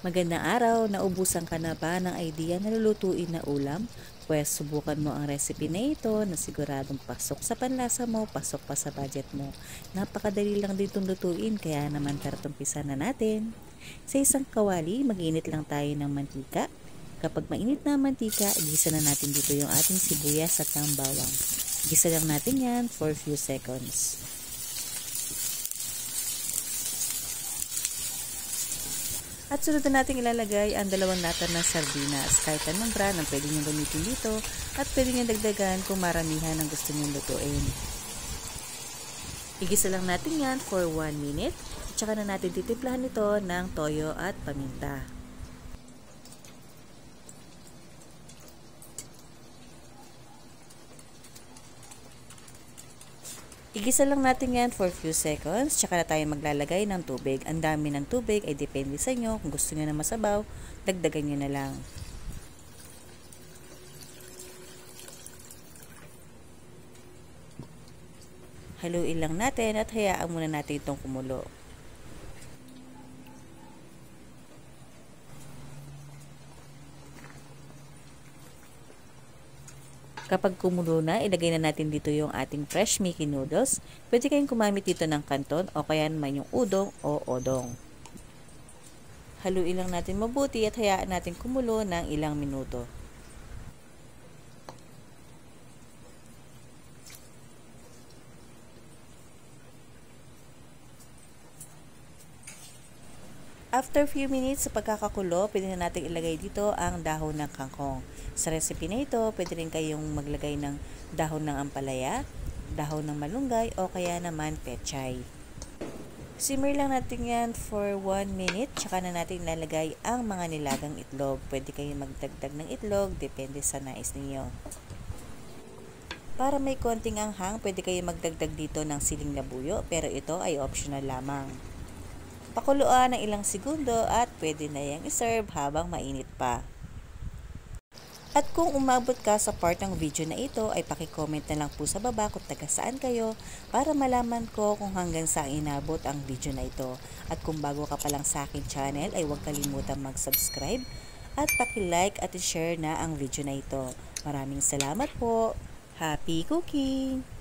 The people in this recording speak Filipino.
Magandang araw, naubusan ka na ba ng idea na lulutuin na ulam? Pwes subukan mo ang recipe na ito na siguradong pasok sa panlasa mo, pasok pa sa budget mo. Napakadali lang din itong lutuin, kaya naman tara umpisa na natin. Sa isang kawali, mag-init lang tayo ng mantika. Kapag mainit na ang mantika, igisa na natin dito yung ating sibuyas at ang bawang. Igisa lang natin yan for a few seconds. At sunod na natin ilalagay ang 2 lata ng sardinas. Kahit anong brand ang pwede nyo gamitin dito at pwede nyo dagdagan kung maramihan ang gusto nyo lutuin. Igisa lang natin yan for 1 minute. At saka na natin titimplahan ito ng toyo at paminta. Igisa lang natin yan for a few seconds, tsaka na tayo maglalagay ng tubig. Ang dami ng tubig ay depende sa inyo. Kung gusto nyo na masabaw, dagdagan nyo na lang. Haluin lang natin at hayaan muna natin itong kumulo. Kapag kumulo na, ilagay na natin dito yung ating fresh Mickey noodles. Pwede kayong gumamit dito ng kanton o kaya naman yung udong o odong. Haluin lang natin mabuti at hayaan natin kumulo ng ilang minuto. After few minutes sa pagkakakulo, pwede na natin ilagay dito ang dahon ng kangkong. Sa recipe na ito, pwede rin kayong maglagay ng dahon ng ampalaya, dahon ng malunggay o kaya naman pechay. Simmer lang natin yan for 1 minute, tsaka na natin ilalagay ang mga nilagang itlog. Pwede kayong magdagdag ng itlog, depende sa nais niyo. Para may konting anghang, pwede kayong magdagdag dito ng siling labuyo, pero ito ay optional lamang. Pakuluan ng ilang segundo at pwede na yang iserve habang mainit pa. At kung umabot ka sa part ng video na ito, ay paki-comment na lang po sa baba kung taga saan kayo para malaman ko kung hanggang saan inabot ang video na ito. At kung bago ka pa lang sa akin channel, ay huwag kalimutan mag-subscribe at paki-like at i-share na ang video na ito. Maraming salamat po! Happy cooking!